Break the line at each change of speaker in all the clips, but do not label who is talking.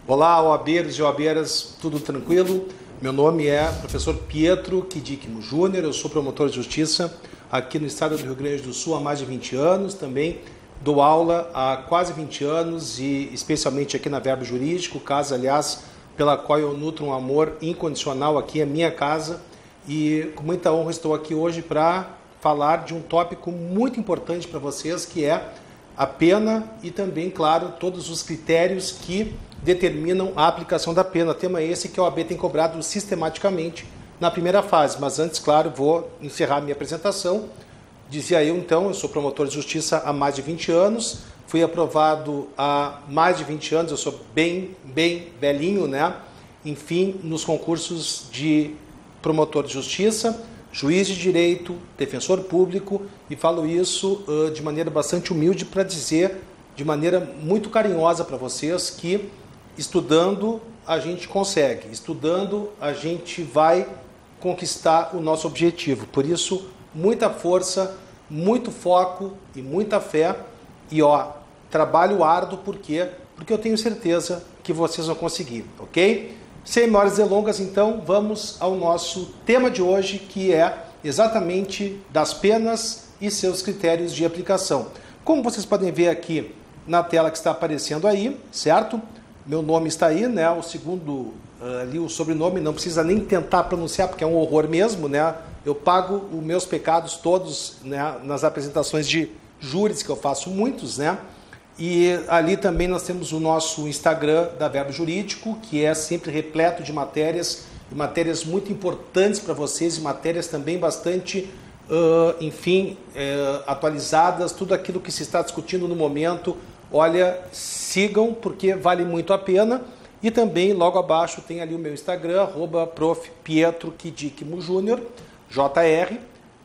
Olá, OABeiros e OABeiras, tudo tranquilo? Meu nome é professor Pietro Kidikmo Júnior, eu sou promotor de justiça aqui no estado do Rio Grande do Sul há mais de 20 anos, também dou aula há quase 20 anos e especialmente aqui na Verbo Jurídico, casa, aliás, pela qual eu nutro um amor incondicional, aqui é minha casa e com muita honra estou aqui hoje para falar de um tópico muito importante para vocês, que é a pena e também, claro, todos os critérios que determinam a aplicação da pena. Tema esse que a OAB tem cobrado sistematicamente na primeira fase. Mas antes, claro, vou encerrar minha apresentação. Dizia eu, então, eu sou promotor de justiça há mais de 20 anos, fui aprovado há mais de 20 anos, eu sou bem velhinho, né? Enfim, nos concursos de promotor de justiça, juiz de direito, defensor público, e falo isso de maneira bastante humilde para dizer, de maneira muito carinhosa para vocês, que estudando a gente consegue, estudando a gente vai conquistar o nosso objetivo. Por isso, muita força, muito foco e muita fé e trabalho árduo, por quê? Porque eu tenho certeza que vocês vão conseguir, ok? Sem maiores delongas, então, vamos ao nosso tema de hoje, que é exatamente das penas e seus critérios de aplicação. Como vocês podem ver aqui na tela que está aparecendo aí, certo? Meu nome está aí, né? O segundo ali, o sobrenome, não precisa nem tentar pronunciar, porque é um horror mesmo, né? Eu pago os meus pecados todos, né, nas apresentações de júris, que eu faço muitos, né? E ali também nós temos o nosso Instagram da Verbo Jurídico, que é sempre repleto de matérias, e matérias muito importantes para vocês, e matérias também bastante, atualizadas, tudo aquilo que se está discutindo no momento. Olha, sigam, porque vale muito a pena. E também, logo abaixo, tem ali o meu Instagram, @prof. Pietro Kidikmo Júnior, JR.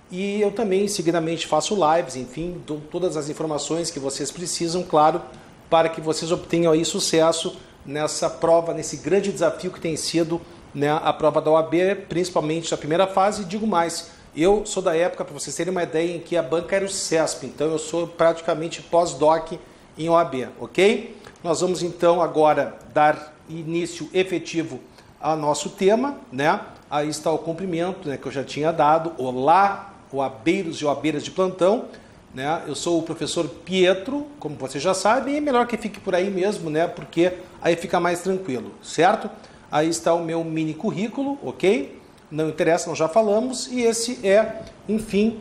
E eu também, seguidamente, faço lives, enfim, dou todas as informações que vocês precisam, claro, para que vocês obtenham aí sucesso nessa prova, nesse grande desafio que tem sido, né, a prova da OAB, principalmente na primeira fase. E digo mais, eu sou da época, para vocês terem uma ideia, em que a banca era o CESP, então eu sou praticamente pós-doc em OAB, ok? Nós vamos então agora dar início efetivo ao nosso tema, né? Aí está o cumprimento, né, que eu já tinha dado. Olá, OABeiros e OABeiras de plantão, né? Eu sou o professor Pietro, como vocês já sabem, e é melhor que fique por aí mesmo, né? Porque aí fica mais tranquilo, certo? Aí está o meu mini currículo, ok? Não interessa, nós já falamos, e esse é, enfim,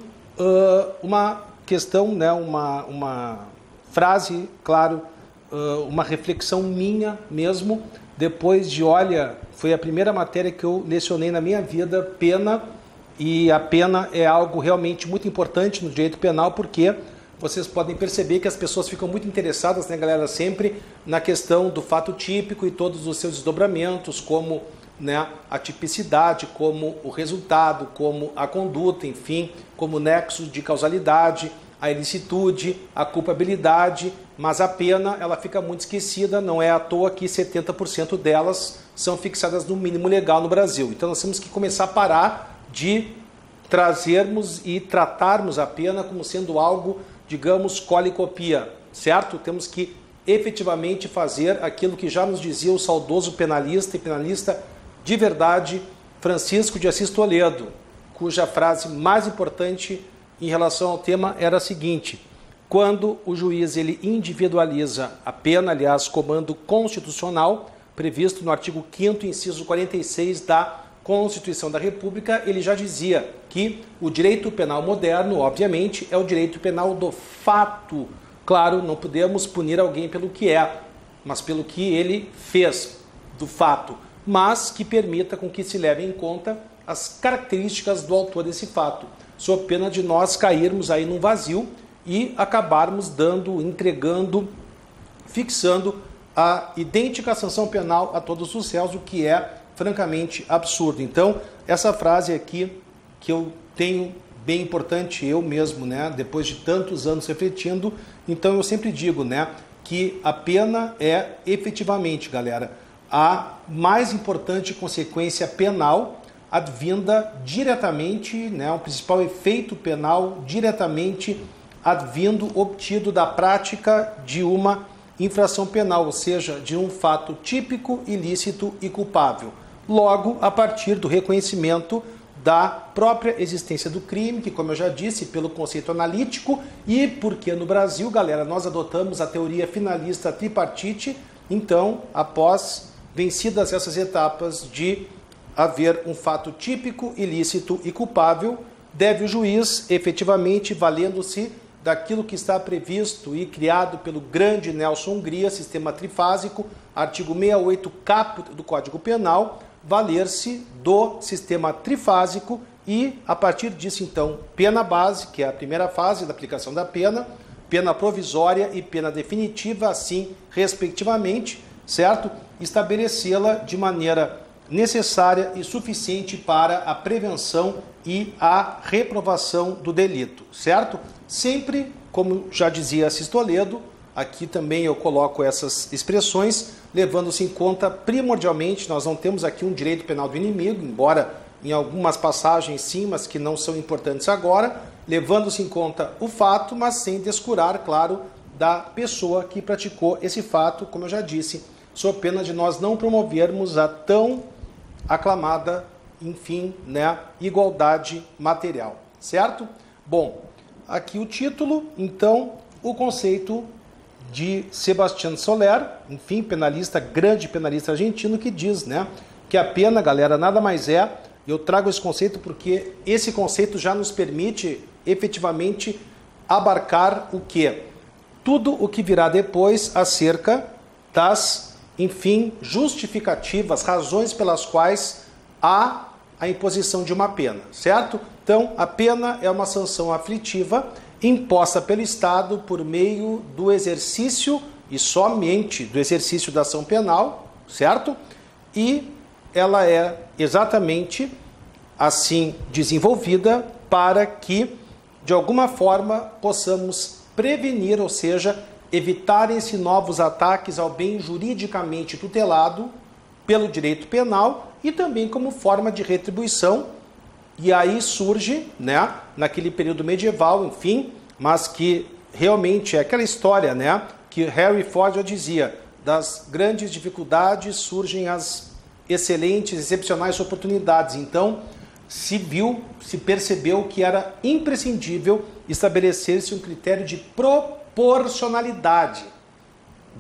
uma questão, né? Uma frase, claro, uma reflexão minha mesmo, depois de, olha, foi a primeira matéria que eu lecionei na minha vida, pena. E a pena é algo realmente muito importante no direito penal, porque vocês podem perceber que as pessoas ficam muito interessadas, né, galera, sempre na questão do fato típico e todos os seus desdobramentos, como, né, a tipicidade, como o resultado, como a conduta, enfim, como o nexo de causalidade, a ilicitude, a culpabilidade, mas a pena ela fica muito esquecida, não é à toa que 70% delas são fixadas no mínimo legal no Brasil. Então nós temos que começar a parar de trazermos e tratarmos a pena como sendo algo, digamos, cola e copia, certo? Temos que efetivamente fazer aquilo que já nos dizia o saudoso penalista e penalista de verdade, Francisco de Assis Toledo, cuja frase mais importante em relação ao tema era a seguinte: quando o juiz ele individualiza a pena, aliás, comando constitucional, previsto no artigo 5º, inciso 46 da Constituição da República, ele já dizia que o direito penal moderno, obviamente, é o direito penal do fato. Claro, não podemos punir alguém pelo que é, mas pelo que ele fez do fato, mas que permita com que se leve em conta as características do autor desse fato, sob pena de nós cairmos aí num vazio e acabarmos entregando, fixando a idêntica sanção penal a todos os réus, o que é francamente absurdo. Então, essa frase aqui, que eu tenho bem importante, eu mesmo, né, depois de tantos anos refletindo, então eu sempre digo, né, que a pena é efetivamente, galera, a mais importante consequência penal advinda diretamente, né, o principal efeito penal diretamente advindo, obtido da prática de uma infração penal, ou seja, de um fato típico, ilícito e culpável. Logo, a partir do reconhecimento da própria existência do crime, que, como eu já disse, pelo conceito analítico, e porque no Brasil, galera, nós adotamos a teoria finalista tripartite, então, após vencidas essas etapas de haver um fato típico, ilícito e culpável, deve o juiz, efetivamente, valendo-se daquilo que está previsto e criado pelo grande Nelson Hungria, sistema trifásico, artigo 68 caput do Código Penal, valer-se do sistema trifásico e, a partir disso, então, pena base, que é a primeira fase da aplicação da pena, pena provisória e pena definitiva, assim, respectivamente, certo? Estabelecê-la de maneira necessária e suficiente para a prevenção e a reprovação do delito, certo? Sempre, como já dizia Assis Toledo, aqui também eu coloco essas expressões, levando-se em conta primordialmente, nós não temos aqui um direito penal do inimigo, embora em algumas passagens sim, mas que não são importantes agora, levando-se em conta o fato, mas sem descurar, claro, da pessoa que praticou esse fato, como eu já disse, sob pena de nós não promovermos a tão aclamada, enfim, né, igualdade material, certo? Bom, aqui o título, então, o conceito de Sebastián Soler, enfim, penalista, grande penalista argentino, que diz, né, que a pena, galera, nada mais é, eu trago esse conceito porque esse conceito já nos permite, efetivamente, abarcar o quê? Tudo o que virá depois acerca das, enfim, justificativas, razões pelas quais há a imposição de uma pena, certo? Então, a pena é uma sanção aflitiva imposta pelo Estado por meio do exercício e somente do exercício da ação penal, certo? E ela é exatamente assim desenvolvida para que, de alguma forma, possamos prevenir, ou seja, evitarem-se novos ataques ao bem juridicamente tutelado pelo direito penal e também como forma de retribuição. E aí surge, né, naquele período medieval, enfim, mas que realmente é aquela história, né, que Harry Ford já dizia, das grandes dificuldades surgem as excelentes, excepcionais oportunidades. Então, se percebeu que era imprescindível estabelecer-se um critério de proporcionalidade.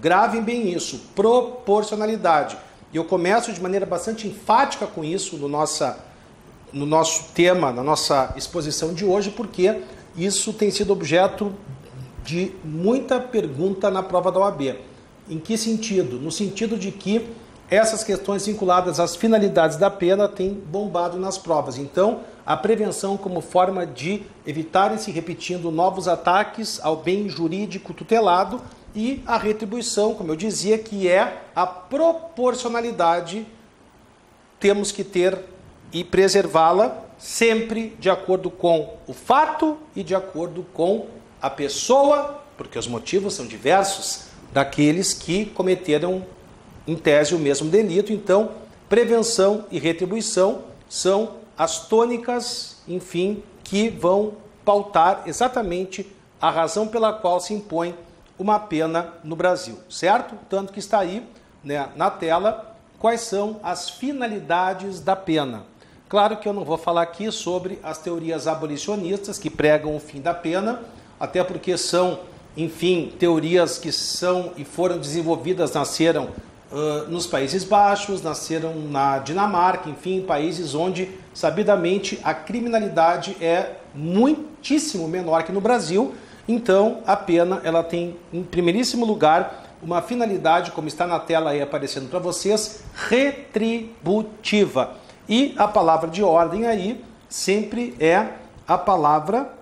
Gravem bem isso, proporcionalidade. E eu começo de maneira bastante enfática com isso no nosso tema, na nossa exposição de hoje, porque isso tem sido objeto de muita pergunta na prova da OAB. Em que sentido? No sentido de que essas questões vinculadas às finalidades da pena têm bombado nas provas. Então, a prevenção como forma de evitarem se repetindo novos ataques ao bem jurídico tutelado e a retribuição, como eu dizia, que é a proporcionalidade, temos que ter e preservá-la sempre de acordo com o fato e de acordo com a pessoa, porque os motivos são diversos, daqueles que cometeram em tese o mesmo delito. Então, prevenção e retribuição são as tônicas, enfim, que vão pautar exatamente a razão pela qual se impõe uma pena no Brasil, certo? Tanto que está aí, né, na tela quais são as finalidades da pena. Claro que eu não vou falar aqui sobre as teorias abolicionistas que pregam o fim da pena, até porque são, enfim, teorias que são e foram desenvolvidas, nasceram nos Países Baixos, nasceram na Dinamarca, enfim, países onde, sabidamente, a criminalidade é muitíssimo menor que no Brasil. Então, a pena ela tem, em primeiríssimo lugar, uma finalidade, como está na tela aí aparecendo para vocês, retributiva. E a palavra de ordem aí sempre é a palavra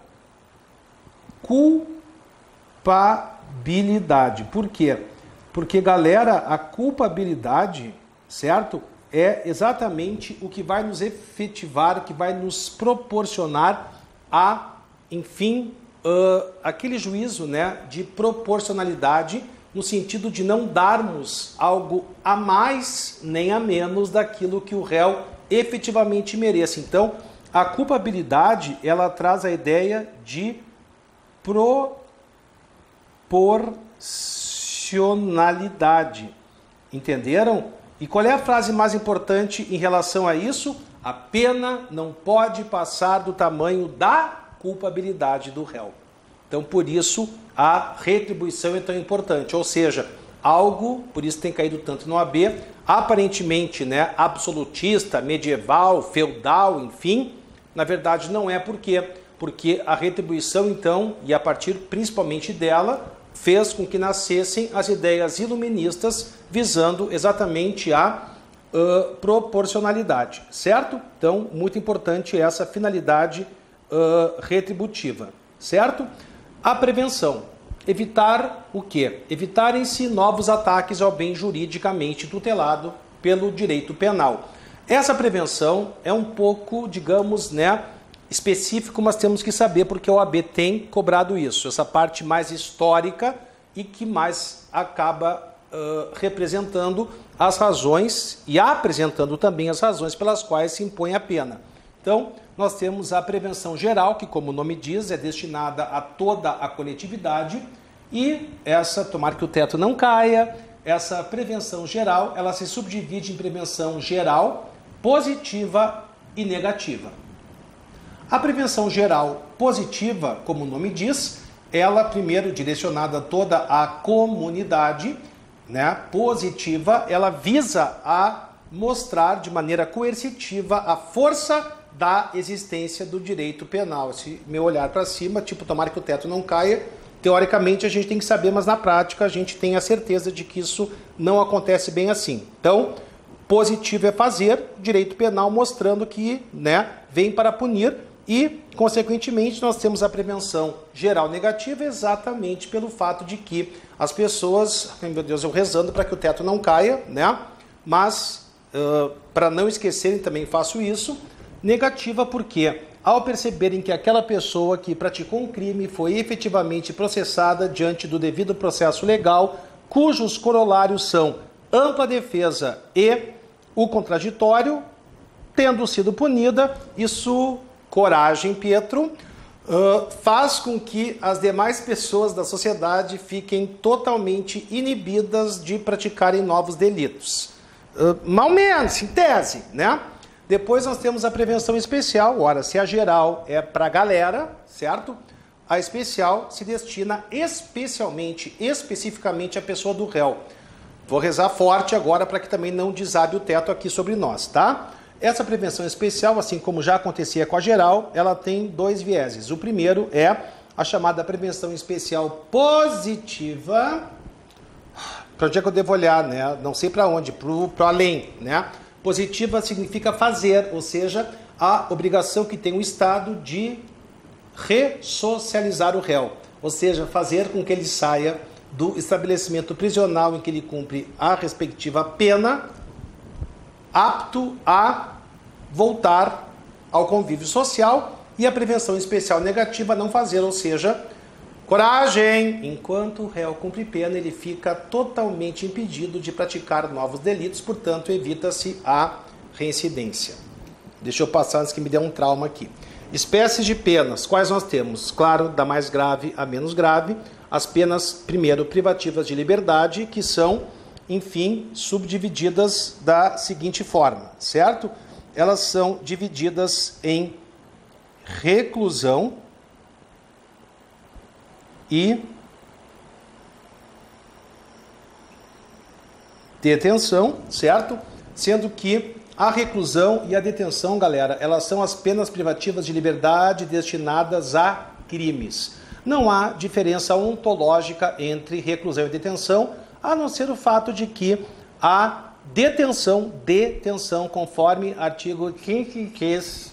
culpabilidade. Por quê? Porque, galera, a culpabilidade, certo? É exatamente o que vai nos efetivar, que vai nos proporcionar a, enfim, aquele juízo, né, de proporcionalidade, no sentido de não darmos algo a mais nem a menos daquilo que o réu efetivamente mereça. Então, a culpabilidade, ela traz a ideia de proporcionalidade. proporcionalidade. Entenderam? E qual é a frase mais importante em relação a isso? A pena não pode passar do tamanho da culpabilidade do réu. Então, por isso, a retribuição é tão importante. Ou seja, algo, por isso tem caído tanto no AB, aparentemente, né, absolutista, medieval, feudal, enfim, na verdade não é. Por quê? Porque a retribuição, então, e a partir principalmente dela, fez com que nascessem as ideias iluministas visando exatamente a proporcionalidade, certo? Então, muito importante essa finalidade retributiva, certo? A prevenção. Evitar o quê? Evitarem-se novos ataques ao bem juridicamente tutelado pelo direito penal. Essa prevenção é um pouco, digamos, né, específico, mas temos que saber porque a OAB tem cobrado isso, essa parte mais histórica e que mais acaba representando as razões e apresentando também as razões pelas quais se impõe a pena. Então, nós temos a prevenção geral, que, como o nome diz, é destinada a toda a coletividade, e essa, tomara que o teto não caia, essa prevenção geral, ela se subdivide em prevenção geral, positiva e negativa. A prevenção geral positiva, como o nome diz, ela primeiro direcionada a toda a comunidade, né? Positiva, ela visa a mostrar de maneira coercitiva a força da existência do direito penal. Se meu olhar para cima, tipo, tomara que o teto não caia, teoricamente a gente tem que saber, mas na prática a gente tem a certeza de que isso não acontece bem assim. Então, positivo é fazer, direito penal mostrando que, né, vem para punir e, consequentemente, nós temos a prevenção geral negativa exatamente pelo fato de que as pessoas, ai meu Deus, eu rezando para que o teto não caia, né, mas para não esquecerem também faço isso. Negativa porque, ao perceberem que aquela pessoa que praticou um crime foi efetivamente processada diante do devido processo legal, cujos corolários são ampla defesa e o contraditório, tendo sido punida, isso, coragem, Pietro, faz com que as demais pessoas da sociedade fiquem totalmente inibidas de praticarem novos delitos. Mal menos, em tese, né? Depois nós temos a prevenção especial. Ora, se a geral é para a galera, certo? A especial se destina especificamente à pessoa do réu. Vou rezar forte agora para que também não desabe o teto aqui sobre nós, tá? Essa prevenção especial, assim como já acontecia com a geral, ela tem dois vieses. O primeiro é a chamada prevenção especial positiva. Para onde é que eu devo olhar, né? Não sei para onde, para além, né? Positiva significa fazer, ou seja, a obrigação que tem o Estado de ressocializar o réu, ou seja, fazer com que ele saia do estabelecimento prisional em que ele cumpre a respectiva pena, apto a voltar ao convívio social, e a prevenção especial negativa não fazer, ou seja, coragem! Enquanto o réu cumpre pena, ele fica totalmente impedido de praticar novos delitos, portanto, evita-se a reincidência. Deixa eu passar antes que me dê um trauma aqui. Espécies de penas. Quais nós temos? Claro, da mais grave a menos grave. As penas, primeiro, privativas de liberdade, que são, enfim, subdivididas da seguinte forma, certo? Elas são divididas em reclusão e detenção, certo? Sendo que a reclusão e a detenção, galera, elas são as penas privativas de liberdade destinadas a crimes. Não há diferença ontológica entre reclusão e detenção, a não ser o fato de que a detenção, conforme artigo 33,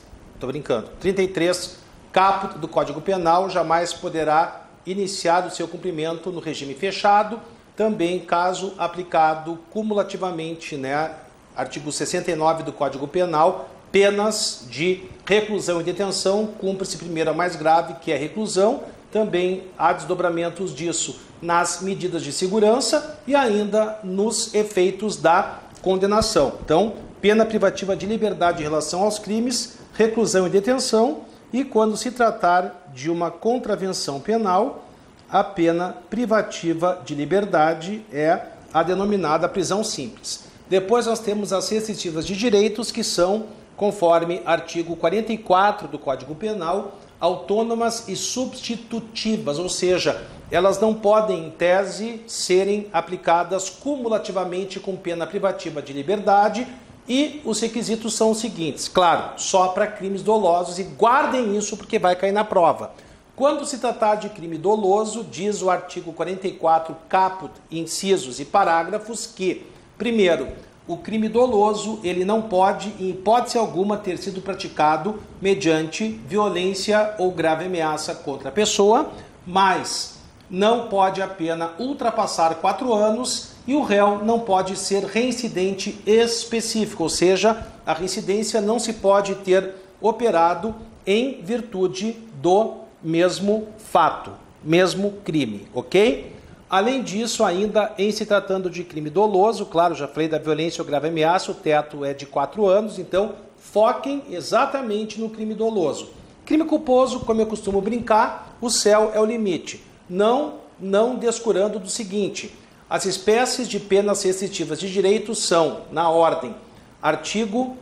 caput do Código Penal, jamais poderá iniciar o seu cumprimento no regime fechado, também caso aplicado cumulativamente, né, artigo 69 do Código Penal, penas de reclusão e detenção, cumpre-se primeiro a mais grave, que é a reclusão, também há desdobramentos disso nas medidas de segurança e ainda nos efeitos da condenação. Então, pena privativa de liberdade em relação aos crimes, reclusão e detenção, e quando se tratar de uma contravenção penal, a pena privativa de liberdade, é a denominada prisão simples. Depois nós temos as restritivas de direitos, que são, conforme artigo 44 do Código Penal, autônomas e substitutivas, ou seja, elas não podem, em tese, serem aplicadas cumulativamente com pena privativa de liberdade, e os requisitos são os seguintes, claro, só para crimes dolosos, e guardem isso porque vai cair na prova. Quando se tratar de crime doloso, diz o artigo 44, caput, incisos e parágrafos que, primeiro, o crime doloso ele não pode, em hipótese alguma, ter sido praticado mediante violência ou grave ameaça contra a pessoa, mas não pode a pena ultrapassar 4 anos e o réu não pode ser reincidente específico, ou seja, a reincidência não se pode ter operado em virtude do mesmo fato, mesmo crime, ok? Além disso, ainda em se tratando de crime doloso, claro, já falei da violência ou grave ameaça, o teto é de 4 anos, então foquem exatamente no crime doloso. Crime culposo, como eu costumo brincar, o céu é o limite. Não descurando do seguinte, as espécies de penas restritivas de direito são, na ordem, artigo,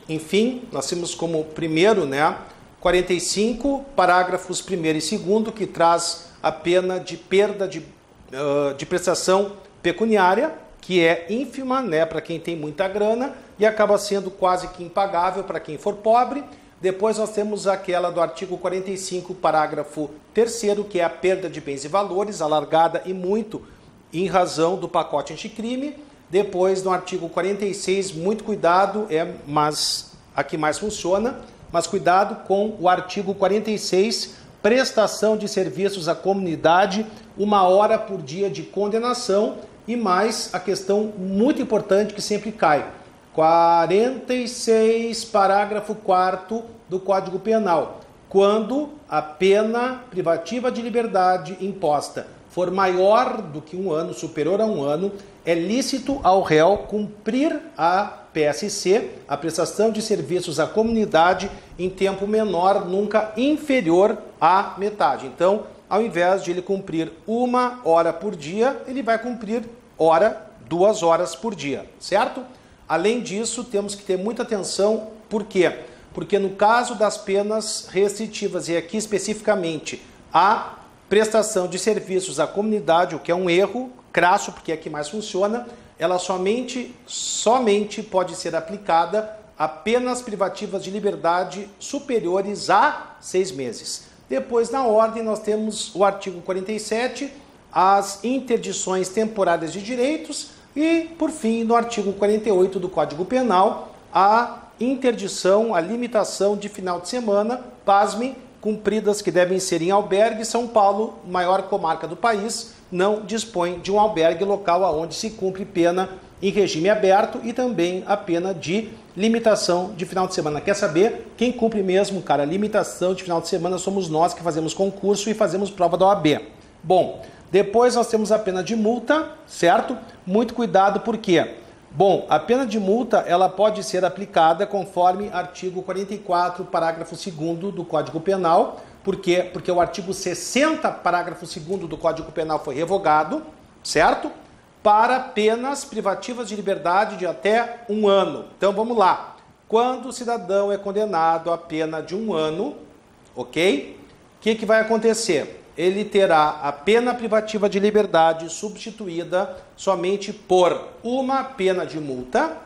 enfim, nós temos como primeiro, 45, parágrafos 1º e 2º, que traz a pena de perda de prestação pecuniária, que é ínfima, para quem tem muita grana, e acaba sendo quase que impagável para quem for pobre. Depois nós temos aquela do artigo 45, parágrafo 3º, que é a perda de bens e valores, alargada e muito em razão do pacote anticrime. Depois, no artigo 46, muito cuidado, mas aqui mais funciona, mas cuidado com o artigo 46, prestação de serviços à comunidade, 1 hora por dia de condenação, e mais a questão muito importante que sempre cai, 46, parágrafo 4º do Código Penal. Quando a pena privativa de liberdade imposta for maior do que 1 ano, superior a 1 ano, é lícito ao réu cumprir a PSC, a prestação de serviços à comunidade, em tempo menor, nunca inferior à metade. Então, ao invés de ele cumprir 1 hora por dia, ele vai cumprir 2 horas por dia, certo? Além disso, temos que ter muita atenção, por quê? Porque no caso das penas restritivas, e aqui especificamente a prestação de serviços à comunidade, o que é um erro crasso, porque é que mais funciona, ela somente pode ser aplicada a penas privativas de liberdade superiores a 6 meses. Depois, na ordem, nós temos o artigo 47, as interdições temporárias de direitos, e, por fim, no artigo 48 do Código Penal, a interdição, a limitação de final de semana, pasmem, cumpridas, que devem ser em albergue. São Paulo, maior comarca do país, não dispõe de um albergue local onde se cumpre pena em regime aberto, e também a pena de limitação de final de semana. Quer saber? Quem cumpre mesmo, cara, limitação de final de semana somos nós que fazemos concurso e fazemos prova da OAB. Bom, depois nós temos a pena de multa, certo? Muito cuidado, por quê? Bom, a pena de multa ela pode ser aplicada conforme artigo 44, parágrafo 2º do Código Penal. Por quê? Porque o artigo 60, parágrafo 2º do Código Penal foi revogado, certo? Para penas privativas de liberdade de até 1 ano. Então vamos lá. Quando o cidadão é condenado a pena de 1 ano, ok? O que vai acontecer? Ele terá a pena privativa de liberdade substituída somente por uma pena de multa,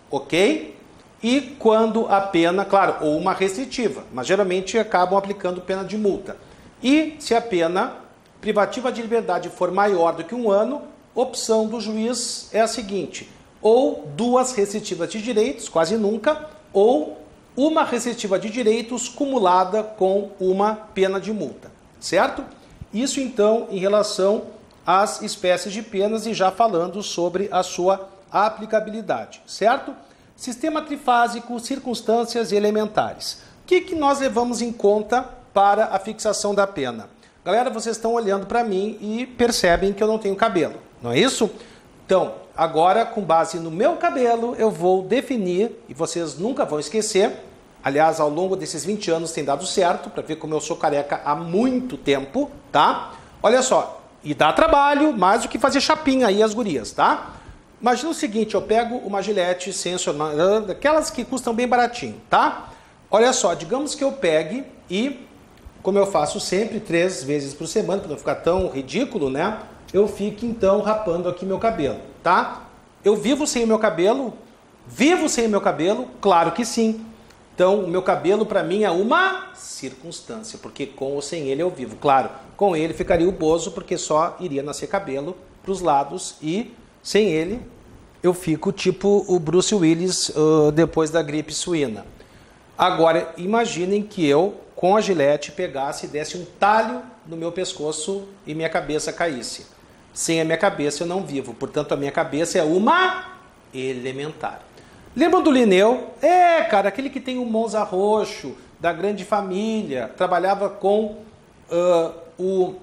ok? E quando a pena, claro, ou uma restritiva, mas geralmente acabam aplicando pena de multa. E se a pena privativa de liberdade for maior do que 1 ano, opção do juiz é a seguinte: ou 2 restritivas de direitos, quase nunca, ou uma restritiva de direitos cumulada com uma pena de multa, certo? Isso, então, em relação às espécies de penas, e já falando sobre a sua aplicabilidade, certo? Sistema trifásico, circunstâncias e elementares. O que nós levamos em conta para a fixação da pena? Galera, vocês estão olhando para mim e percebem que eu não tenho cabelo, não é isso? Então, agora, com base no meu cabelo, eu vou definir, e vocês nunca vão esquecer, aliás, ao longo desses 20 anos tem dado certo, para ver como eu sou careca há muito tempo, tá? Olha só, e dá trabalho mais do que fazer chapinha aí as gurias, tá? Imagina o seguinte, eu pego uma Gillette Sensor, aquelas que custam bem baratinho, tá? Olha só, digamos que eu pegue e, como eu faço sempre, 3 vezes por semana, para não ficar tão ridículo, né? Eu fico então rapando aqui meu cabelo, tá? Eu vivo sem o meu cabelo? Vivo sem o meu cabelo? Claro que sim. Então, o meu cabelo para mim é uma circunstância, porque com ou sem ele eu vivo. Claro, com ele ficaria o bozo, porque só iria nascer cabelo para os lados e sem ele eu fico tipo o Bruce Willis depois da gripe suína. Agora, imaginem que eu, com a Gillette, pegasse e desse um talho no meu pescoço e minha cabeça caísse. Sem a minha cabeça eu não vivo, portanto a minha cabeça é uma elementar. Lembram do Linneu? Cara, aquele que tem o Monza roxo, da grande família, trabalhava com o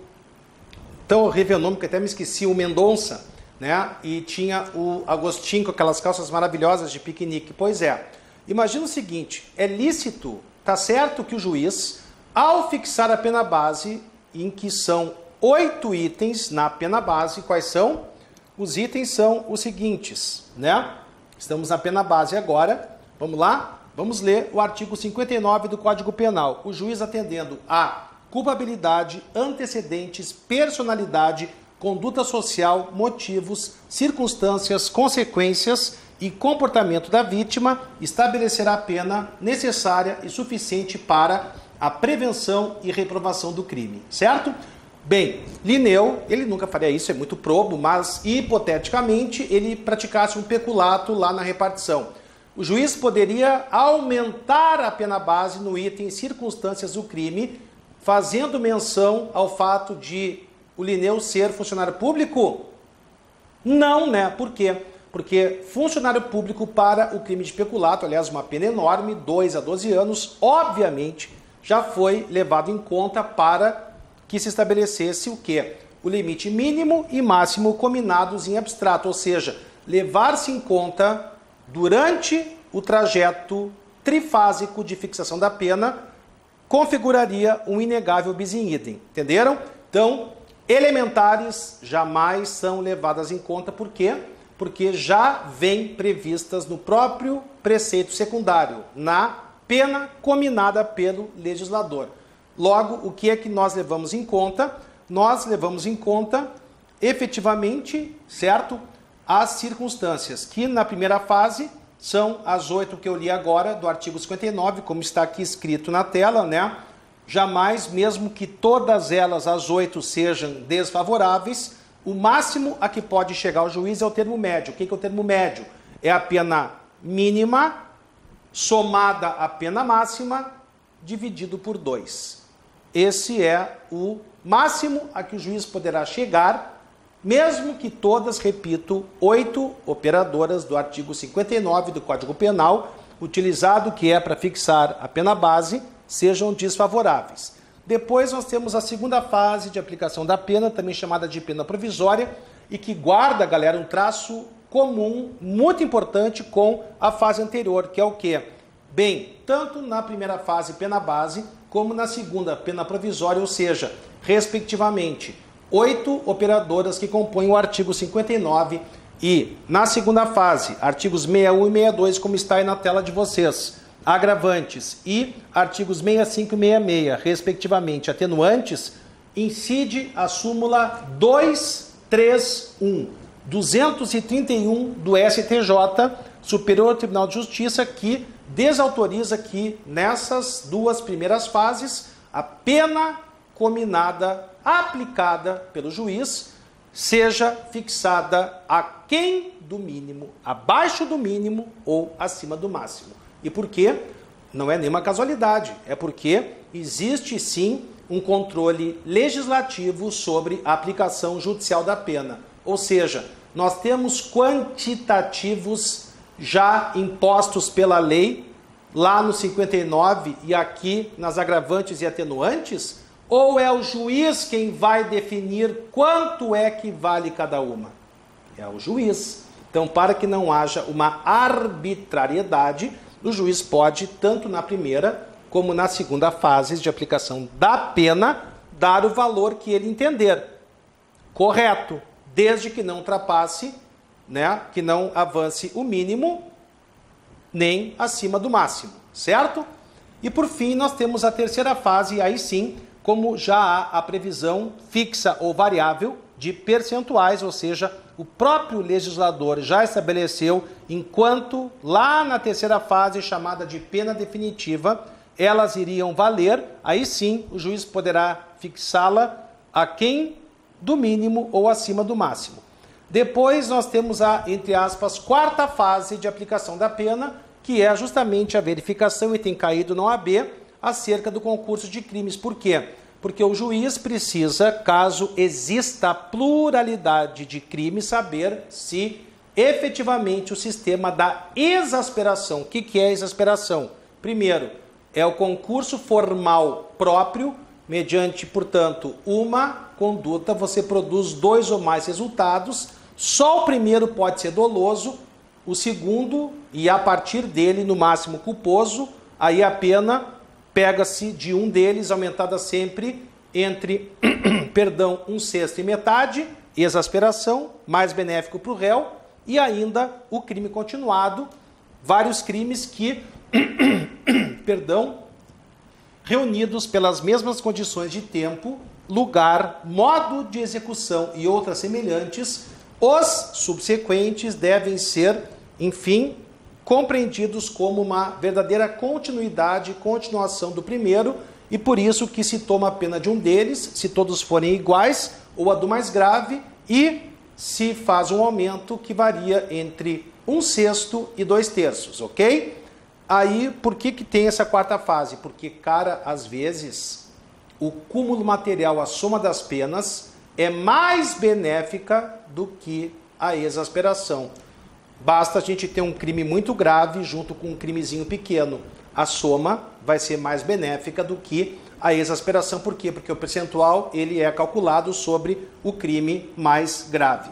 tão horrível nome que até me esqueci, o Mendonça, né? E tinha o Agostinho com aquelas calças maravilhosas de piquenique. Pois é, imagina o seguinte, é lícito, tá certo que o juiz, ao fixar a pena base, em que são 8 itens na pena base, quais são? Os itens são os seguintes, né? Estamos na pena base agora, vamos lá? Vamos ler o artigo 59 do Código Penal. O juiz atendendo a culpabilidade, antecedentes, personalidade, conduta social, motivos, circunstâncias, consequências e comportamento da vítima, estabelecerá a pena necessária e suficiente para a prevenção e reprovação do crime, certo? Bem, Linneu, ele nunca faria isso, é muito probo, mas hipoteticamente ele praticasse um peculato lá na repartição. O juiz poderia aumentar a pena base no item circunstâncias do crime, fazendo menção ao fato de o Linneu ser funcionário público? Não, né? Por quê? Porque funcionário público para o crime de peculato, aliás, uma pena enorme, 2 a 12 anos, obviamente, já foi levado em conta para que se estabelecesse o quê? O limite mínimo e máximo combinados em abstrato, ou seja, levar-se em conta durante o trajeto trifásico de fixação da pena, configuraria um inegável bis in idem, entenderam? Então, elementares jamais são levadas em conta, por quê? Porque já vêm previstas no próprio preceito secundário, na pena combinada pelo legislador. Logo, o que é que nós levamos em conta? Nós levamos em conta, efetivamente, certo? As circunstâncias, que na primeira fase são as 8 que eu li agora, do artigo 59, como está aqui escrito na tela, né? Jamais, mesmo que todas elas, as 8, sejam desfavoráveis, o máximo a que pode chegar o juiz é o termo médio. O que é o termo médio? É a pena mínima somada à pena máxima dividido por 2. Esse é o máximo a que o juiz poderá chegar, mesmo que todas, repito, 8 operadoras do artigo 59 do Código Penal, utilizado que é para fixar a pena base, sejam desfavoráveis. Depois nós temos a segunda fase de aplicação da pena, também chamada de pena provisória, e que guarda, galera, um traço comum, muito importante com a fase anterior, que é o quê? Bem, tanto na primeira fase, pena base, como na segunda, pena provisória, ou seja, respectivamente, 8 operadoras que compõem o artigo 59 e, na segunda fase, artigos 61 e 62, como está aí na tela de vocês, agravantes, e artigos 65 e 66, respectivamente, atenuantes, incide a súmula 231, 231 do STJ, Superior Tribunal de Justiça, que desautoriza que nessas 2 primeiras fases a pena combinada aplicada pelo juiz seja fixada aquém do mínimo, abaixo do mínimo ou acima do máximo. E por quê? Não é nenhuma casualidade, é porque existe sim um controle legislativo sobre a aplicação judicial da pena. Ou seja, nós temos quantitativos já impostos pela lei, lá no 59 e aqui nas agravantes e atenuantes, ou é o juiz quem vai definir quanto é que vale cada uma? É o juiz. Então, para que não haja uma arbitrariedade, o juiz pode, tanto na primeira como na segunda fase de aplicação da pena, dar o valor que ele entender. Correto, desde que não ultrapasse, né, que não avance o mínimo, nem acima do máximo, certo? E por fim, nós temos a terceira fase, aí sim, como já há a previsão fixa ou variável de percentuais, ou seja, o próprio legislador já estabeleceu, enquanto lá na terceira fase, chamada de pena definitiva, elas iriam valer, aí sim o juiz poderá fixá-la aquém do mínimo ou acima do máximo. Depois nós temos a, entre aspas, quarta fase de aplicação da pena, que é justamente a verificação, e tem caído na OAB, acerca do concurso de crimes. Por quê? Porque o juiz precisa, caso exista pluralidade de crimes, saber se efetivamente o sistema da exasperação. O que é exasperação? Primeiro, é o concurso formal próprio, mediante, portanto, uma conduta, você produz 2 ou mais resultados, só o primeiro pode ser doloso, o segundo, e a partir dele, no máximo culposo, aí a pena pega-se de um deles, aumentada sempre entre, perdão, 1/6 e metade, exasperação, mais benéfico para o réu, e ainda o crime continuado, vários crimes que, perdão, reunidos pelas mesmas condições de tempo, lugar, modo de execução e outras semelhantes, os subsequentes devem ser, enfim, compreendidos como uma verdadeira continuidade e continuação do primeiro, e por isso que se toma a pena de um deles, se todos forem iguais, ou a do mais grave, e se faz um aumento que varia entre 1/6 e 2/3, ok? Aí, por que tem essa quarta fase? Porque, cara, às vezes, o cúmulo material, a soma das penas, é mais benéfica do que a exasperação. Basta a gente ter um crime muito grave junto com um crimezinho pequeno. A soma vai ser mais benéfica do que a exasperação. Por quê? Porque o percentual ele é calculado sobre o crime mais grave.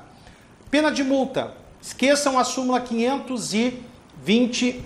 Pena de multa. Esqueçam a súmula 520,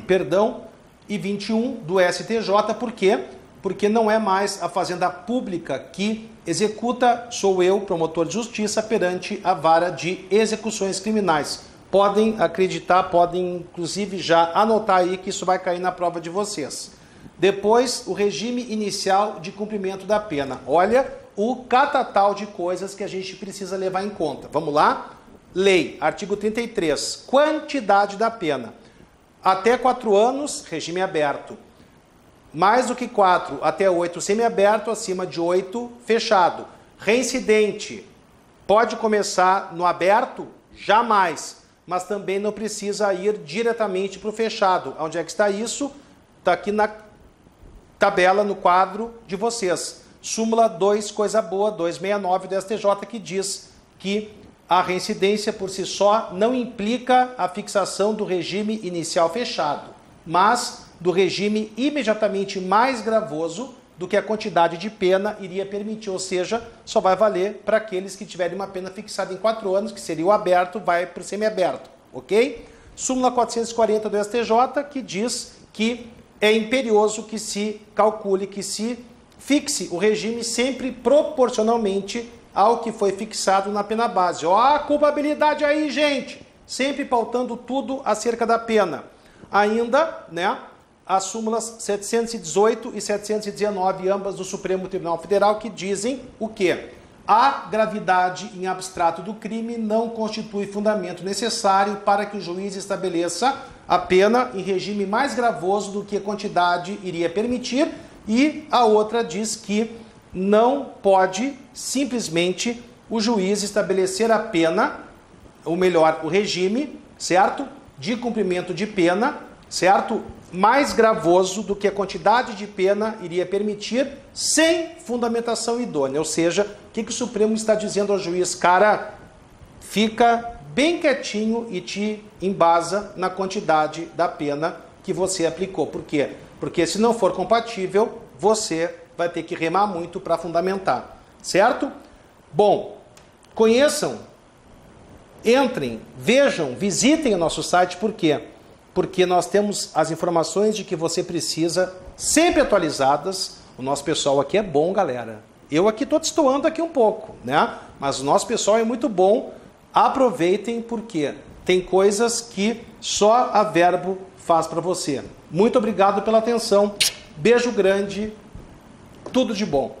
perdão, e 21 do STJ. Por quê? Porque não é mais a Fazenda Pública que executa, sou eu, promotor de justiça, perante a vara de execuções criminais. Podem acreditar, podem inclusive já anotar aí que isso vai cair na prova de vocês. Depois, o regime inicial de cumprimento da pena. Olha o catatal de coisas que a gente precisa levar em conta. Vamos lá? Lei, artigo 33, quantidade da pena. Até 4 anos, regime aberto. Mais do que 4, até 8, semiaberto, acima de 8, fechado. Reincidente, pode começar no aberto? Jamais. Mas também não precisa ir diretamente para o fechado. Onde é que está isso? Está aqui na tabela, no quadro de vocês. Súmula 2, coisa boa, 269 do STJ, que diz que a reincidência por si só não implica a fixação do regime inicial fechado, mas do regime imediatamente mais gravoso do que a quantidade de pena iria permitir, ou seja, só vai valer para aqueles que tiverem uma pena fixada em 4 anos, que seria o aberto, vai para o semiaberto, ok? Súmula 440 do STJ, que diz que é imperioso que se calcule, que se fixe o regime sempre proporcionalmente ao que foi fixado na pena base. Ó, a culpabilidade aí, gente! Sempre pautando tudo acerca da pena. Ainda, né? As súmulas 718 e 719, ambas do Supremo Tribunal Federal, que dizem o quê? A gravidade em abstrato do crime não constitui fundamento necessário para que o juiz estabeleça a pena em regime mais gravoso do que a quantidade iria permitir, e a outra diz que não pode simplesmente o juiz estabelecer a pena, ou melhor, o regime, certo? De cumprimento de pena, certo? Mais gravoso do que a quantidade de pena iria permitir, sem fundamentação idônea. Ou seja, o que o Supremo está dizendo ao juiz? Cara, fica bem quietinho e te embasa na quantidade da pena que você aplicou. Por quê? Porque se não for compatível, você vai ter que remar muito para fundamentar, certo? Bom, conheçam, entrem, vejam, visitem o nosso site, por quê? Porque nós temos as informações de que você precisa, sempre atualizadas. O nosso pessoal aqui é bom, galera. Eu aqui estou destoando aqui um pouco, né? Mas o nosso pessoal é muito bom. Aproveitem porque tem coisas que só a Verbo faz para você. Muito obrigado pela atenção. Beijo grande. Tudo de bom.